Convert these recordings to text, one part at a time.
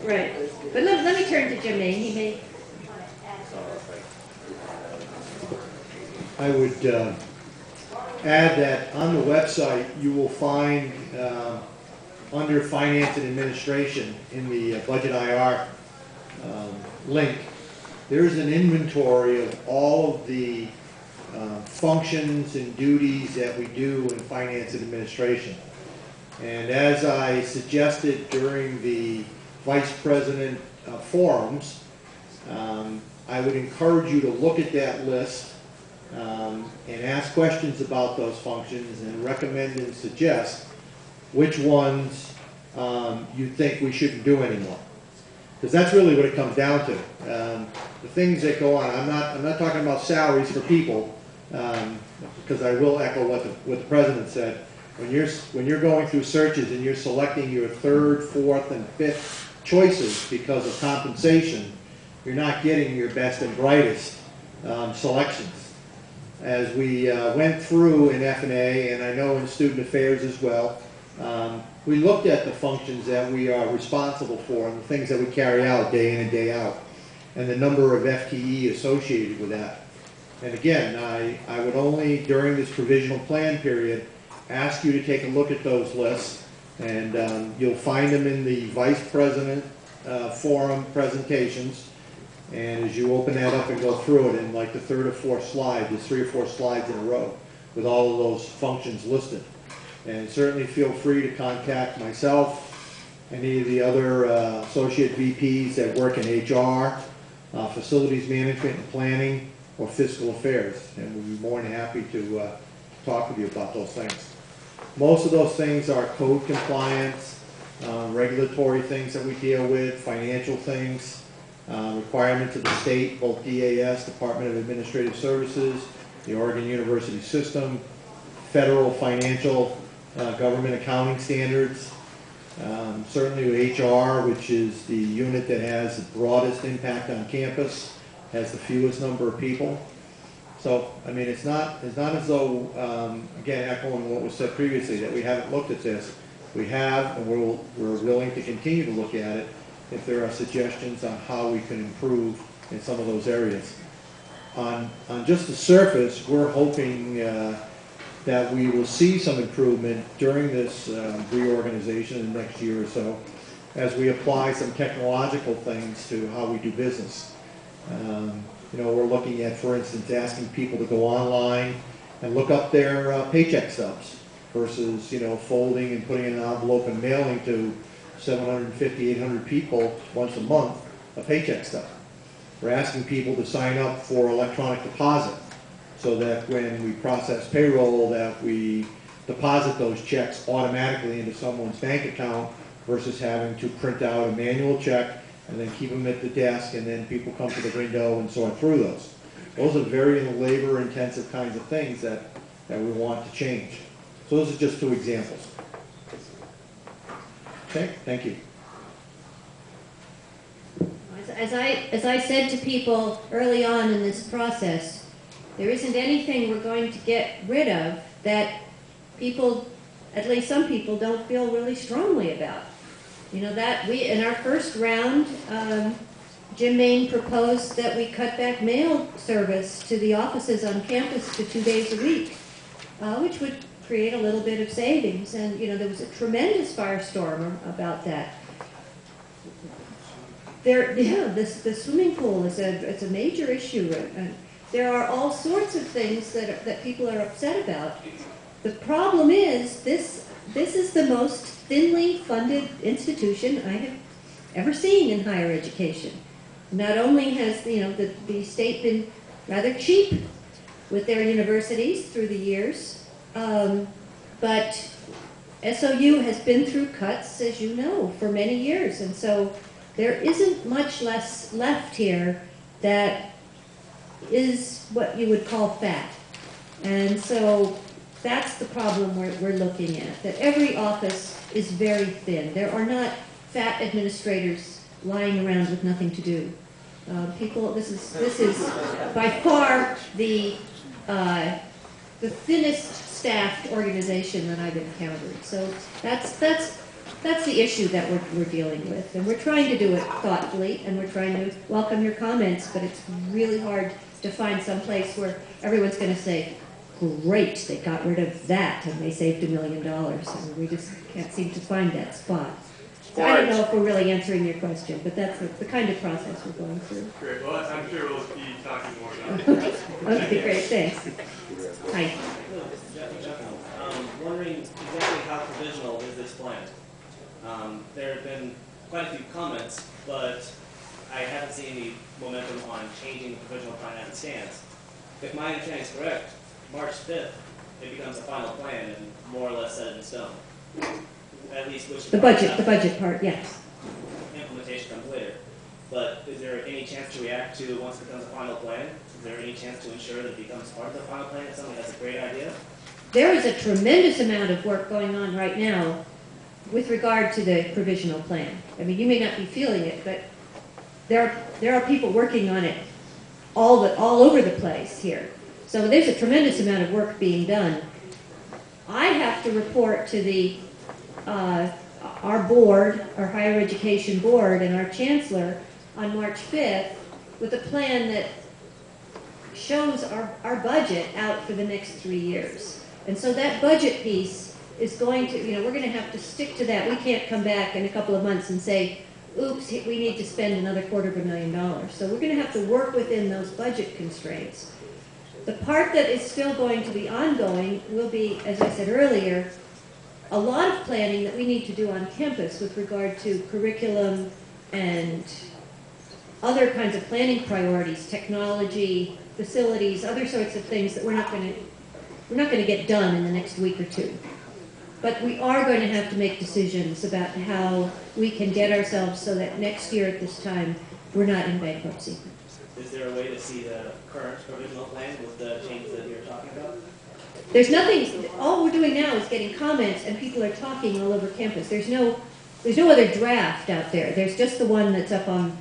Right. But let me turn to Jim Main. He may. I would add that on the website you will find under Finance and Administration in the Budget IR link, there's an inventory of all of the functions and duties that we do in Finance and Administration. And as I suggested during the Vice President forums, I would encourage you to look at that list and ask questions about those functions and recommend and suggest which ones you think we shouldn't do anymore. Because that's really what it comes down to. The things that go on, I'm not talking about salaries for people, because I will echo what the President said. When you're going through searches and you're selecting your third, fourth, and fifth choices because of compensation, you're not getting your best and brightest selections. As we went through in F&A, and I know in Student Affairs as well, we looked at the functions that we are responsible for and the things that we carry out day in and day out, and the number of FTE associated with that. And again, I would only, during this provisional plan period, ask you to take a look at those lists, and you'll find them in the Vice President forum presentations. And as you open that up and go through it, in like the third or fourth slide, there's 3 or 4 slides in a row with all of those functions listed. And certainly feel free to contact myself, any of the other associate VPs that work in HR, facilities management and planning, or fiscal affairs. And we'll be more than happy to talk with you about those things. Most of those things are code compliance, regulatory things that we deal with, financial things, requirements of the state, both DAS, Department of Administrative Services, the Oregon University System, federal financial government accounting standards, certainly HR, which is the unit that has the broadest impact on campus, has the fewest number of people. So, I mean, it's not as though, again, echoing what was said previously, that we haven't looked at this. We have, and we're willing to continue to look at it if there are suggestions on how we can improve in some of those areas. On just the surface, we're hoping that we will see some improvement during this reorganization in the next year or so as we apply some technological things to how we do business. You know, we're looking at, for instance, asking people to go online and look up their paycheck stubs versus, you know, folding and putting in an envelope and mailing to 750, 800 people once a month a paycheck stub. We're asking people to sign up for electronic deposit so that when we process payroll that we deposit those checks automatically into someone's bank account versus having to print out a manual check and then keep them at the desk, and then people come to the window and sort through those. Those are very labor-intensive kinds of things that we want to change. So those are just 2 examples. Okay, thank you. As I said to people early on in this process, there isn't anything we're going to get rid of that people, at least some people, don't feel really strongly about. You know, that we, in our first round, Jim Main proposed that we cut back mail service to the offices on campus to 2 days a week, which would create a little bit of savings. And, you know, there was a tremendous firestorm about that. The swimming pool is it's a major issue. There are all sorts of things that people are upset about. The problem is this is the most thinly funded institution I have ever seen in higher education. Not only has the state been rather cheap with their universities through the years, but SOU has been through cuts, as you know, for many years, and so there isn't much less left here that is what you would call fat. And so that's the problem we're looking at, that every office is very thin. There are not fat administrators lying around with nothing to do. This is by far the thinnest staffed organization that I've encountered. So that's that's the issue that we're dealing with. And we're trying to do it thoughtfully, and we're trying to welcome your comments, but it's really hard to find some place where everyone's going to say, great, they got rid of that and they saved $1 million. And we just can't seem to find that spot. So I don't know if we're really answering your question, but that's the kind of process we're going through. Great. Well, I'm sure we'll be talking more about it. Okay, great. Thanks. Hi. Hello, this is Jeff. Wondering exactly how provisional is this plan? There have been quite a few comments, but I haven't seen any momentum on changing the provisional plan as it stands. If my understanding is correct, March 5th, it becomes a final plan and more or less set in stone. At least which The budget part, yes. implementation comes later. But is there any chance to react to once it becomes a final plan? Is there any chance to ensure that it becomes part of the final plan if somebody has a great idea? There is a tremendous amount of work going on right now with regard to the provisional plan. I mean, you may not be feeling it, but there are people working on it all over the place here. So there's a tremendous amount of work being done. I have to report to our board, our higher education board, and our chancellor on March 5th with a plan that shows our budget out for the next 3 years. And so that budget piece is going to, we're going to have to stick to that. We can't come back in a couple of months and say, oops, we need to spend another $250,000. So we're going to have to work within those budget constraints. The part that is still going to be ongoing will be, as I said earlier, a lot of planning that we need to do on campus with regard to curriculum and other kinds of planning priorities, technology, facilities, other sorts of things that we're not going to get done in the next week or two. But we are going to have to make decisions about how we can get ourselves so that next year at this time we're not in bankruptcy. Is there a way to see the current provisional plan with the changes that you're talking about? There's nothing, all we're doing now is getting comments and people are talking all over campus. There's no other draft out there. There's just the one that's up on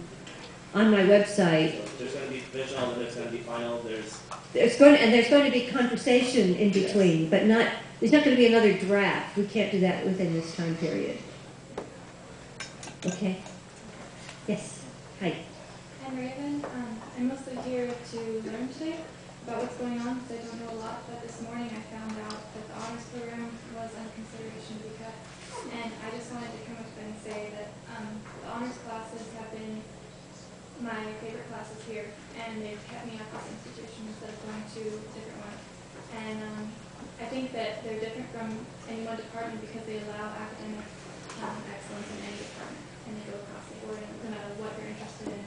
my website. So there's going to be provisional and there's going to be final. There's going to be conversation in between, but there's not going to be another draft. We can't do that within this time period. Okay. Yes. Hi. I'm Raven. I'm mostly here to learn today about what's going on because I don't know a lot, but this morning I found out that the honors program was under consideration to be cut. And I just wanted to come up and say that the honors classes have been my favorite classes here, and they've kept me at this institution instead of going to a different one. And I think that they're different from any one department because they allow academic excellence in any department, and they go across the board, and no matter what you're interested in,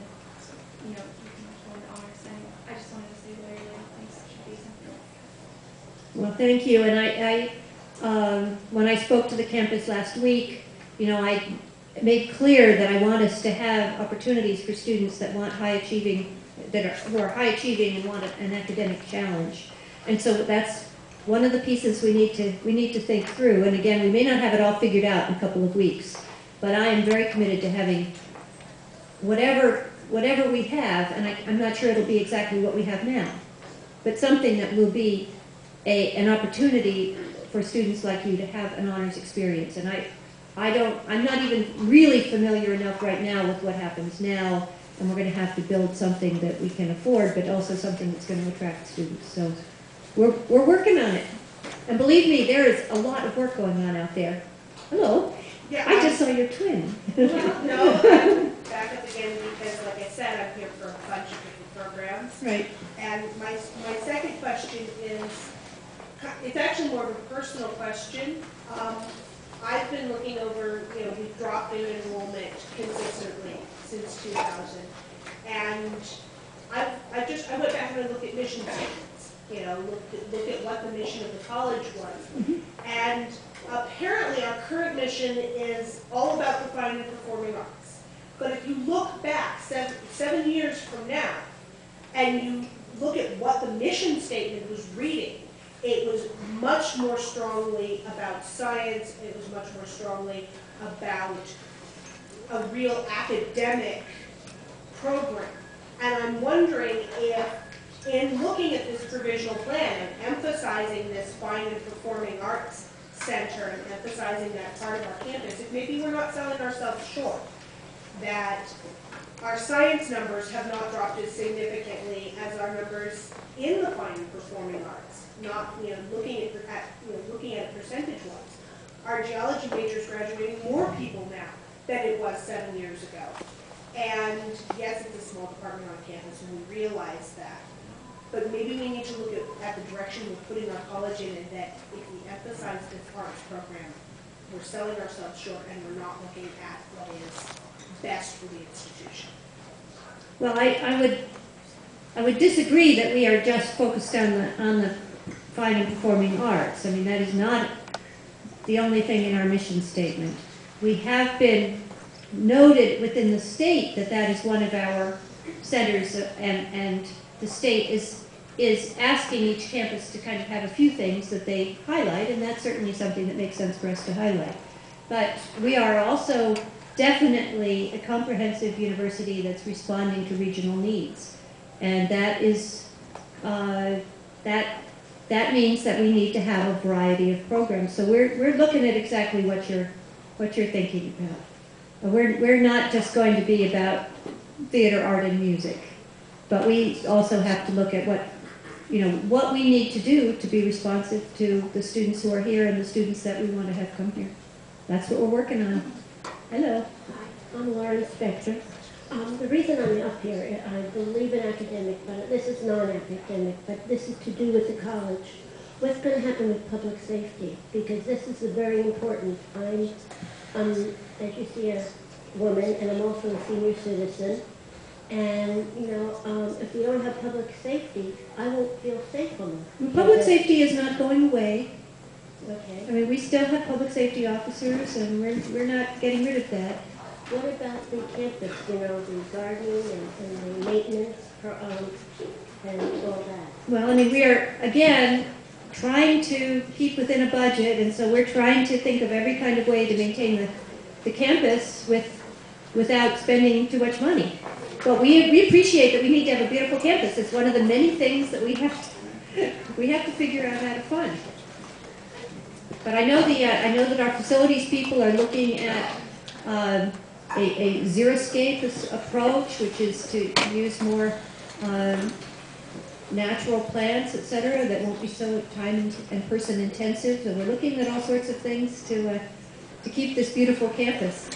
you can go into honors. And I just wanted to say that I really think that should be something like that. Well, thank you. And when I spoke to the campus last week, I made clear that I want us to have opportunities for students that want who are high achieving and want an academic challenge. And so that's one of the pieces we need to think through. And again, we may not have it all figured out in a couple of weeks, but I am very committed to having whatever we have, and I'm not sure it'll be exactly what we have now, but something that will be an opportunity for students like you to have an honors experience. And I'm not even really familiar enough right now with what happens now, and we're going to have to build something that we can afford, but also something that's going to attract students. So we're working on it. And believe me, there is a lot of work going on out there. Hello. Yeah, I just saw your twin. Well, no, I'm back up again because, like I said, I'm here for a bunch of different programs. Right. And my second question is, it's actually more of a personal question. I've been looking over, we've dropped in enrollment consistently since 2000. And I went back and I looked at mission statements, looked at what the mission of the college was. Mm-hmm. And apparently our current mission is all about the fine and performing arts. But if you look back 7 years from now, and you look at what the mission statement was reading, it was much more strongly about science, it was much more strongly about a real academic program. And I'm wondering if, in looking at this provisional plan and emphasizing this fine and performing arts center and emphasizing that part of our campus, if maybe we're not selling ourselves short, that our science numbers have not dropped as significantly as our numbers in the fine and performing arts. Not, looking at percentage-wise. Our geology major is graduating more people now than it was 7 years ago. And yes, it's a small department on campus, and we realize that. But maybe we need to look at the direction we're putting our college in, and that if we emphasize this arts program, we're selling ourselves short and we're not looking at what is best for the institution. Well, I would disagree that we are just focused on the fine and performing arts. I mean, that is not the only thing in our mission statement. We have been noted within the state that that is one of our centers, and the state is asking each campus to kind of have a few things that they highlight, and that's certainly something that makes sense for us to highlight. But we are also definitely a comprehensive university that's responding to regional needs, and that is that means that we need to have a variety of programs. So we're looking at exactly what you're thinking about. We're not just going to be about theater, art, and music, but we also have to look at what we need to do to be responsive to the students who are here and the students that we want to have come here. That's what we're working on. Hello. Hi, I'm Lauren Spector. The reason I'm up here, I believe in academic, but this is non-academic, but this is to do with the college. What's going to happen with public safety? Because this is very important. I'm, as you see, a woman, and I'm also a senior citizen. And, if we don't have public safety, I won't feel safe on them. Public safety is not going away. Okay. I mean, we still have public safety officers, and we're not getting rid of that. What about the campus, the gardening and the maintenance and all that? Well, I mean, we are, again, trying to keep within a budget, and so we're trying to think of every kind of way to maintain the campus without spending too much money. But we appreciate that we need to have a beautiful campus. It's one of the many things that we have to figure out how to fund. But I know that our facilities people are looking at a zero-scape approach, which is to use more natural plants, et cetera, that won't be so time and person intensive. So we're looking at all sorts of things to keep this beautiful campus.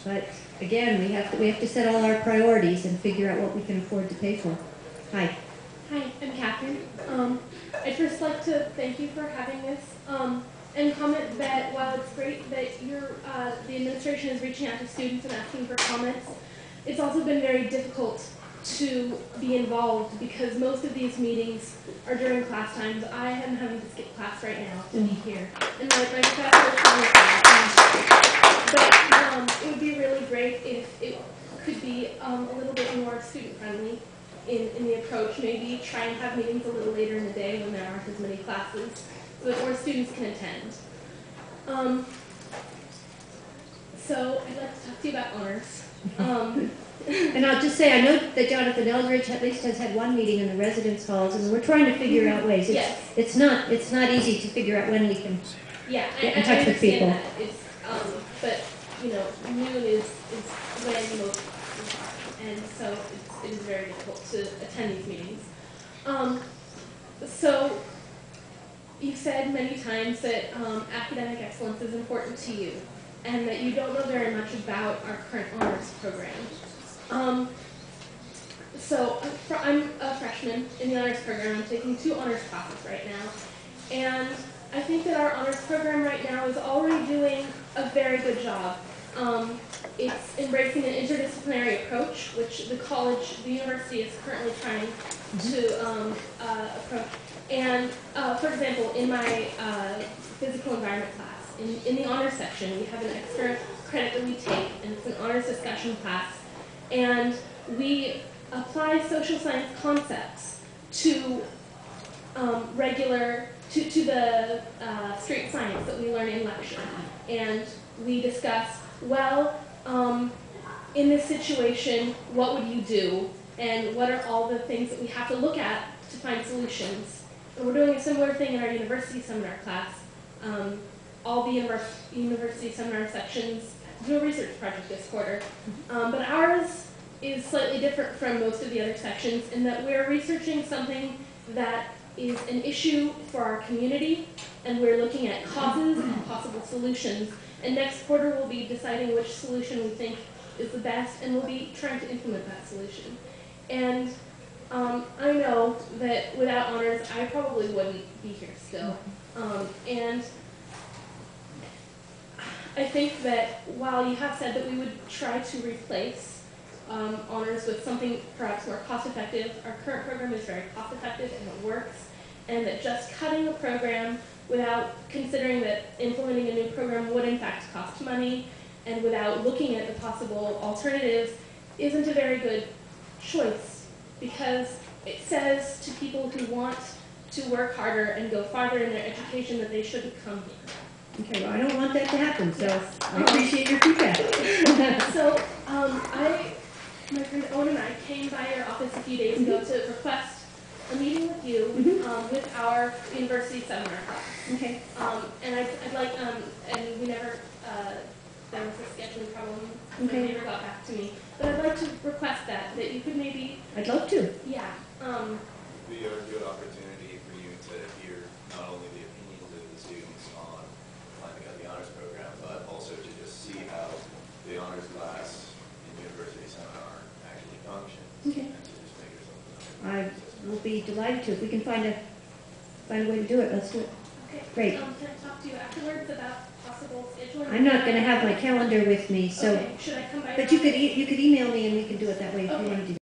But again, we have to set all our priorities and figure out what we can afford to pay for. Hi. Hi, I'm Catherine. I'd first like to thank you for having this. And comment that while it's great that the administration is reaching out to students and asking for comments, it's also been very difficult to be involved because most of these meetings are during class times. I am having to skip class right now to be here. And my professor is trying to but it would be really great if it could be a little bit more student-friendly in the approach. Maybe try and have meetings a little later in the day when there aren't as many classes, so that more students can attend. So I'd like to talk to you about honors. And I'll just say, I know that Jonathan Eldridge at least has had one meeting in the residence halls, and we're trying to figure out ways. It's not easy to figure out when we can get in touch with people. That. But noon is when most people are, and so it is very difficult to attend these meetings. So you've said many times that academic excellence is important to you, and that you don't know very much about our current honors program. So I'm a freshman in the honors program. I'm taking 2 honors classes right now, and I think that our honors program right now is already doing a very good job. It's embracing an interdisciplinary approach, which the university is currently trying to approach. And for example, in my physical environment class, in the honors section, we have an extra credit that we take, and it's an honors discussion class. And we apply social science concepts to to the street science that we learn in lecture. And we discuss, well, in this situation, what would you do? And what are all the things that we have to look at to find solutions? And we're doing a similar thing in our university seminar class. all the university seminar sections do a research project this quarter. But ours is slightly different from most of the other sections in that we're researching something that is an issue for our community, and we're looking at causes and possible solutions. And next quarter we'll be deciding which solution we think is the best, and we'll be trying to implement that solution. And I know that without honors, I probably wouldn't be here still. And I think that while you have said that we would try to replace honors with something perhaps more cost-effective, our current program is very cost-effective and it works, and that just cutting a program without considering that implementing a new program would in fact cost money, and without looking at the possible alternatives isn't a very good choice, because it says to people who want to work harder and go farther in their education that they shouldn't come here. Okay, well, I don't want that to happen, so Yes. I appreciate your feedback. So, my friend Owen and I came by your office a few days ago to request a meeting with you with our university seminar class. Okay. And I'd like, and we never, there was a scheduling problem, Okay. they never got back to me. But I'd like to request that you could maybe, I'd love to. yeah, Be a good opportunity for you to hear not only the opinions of the students on planning out the honors program, but also to just see how the honors class in university seminar actually functions. Okay. And to just make yourself I will be delighted to. If we can find a way to do it, let's do it. okay. Great. Can I talk to you afterwards about possible scheduling? I'm not gonna have my calendar with me, so, Okay, should I come by? but you could email me and we can do it that way if you Okay. want to do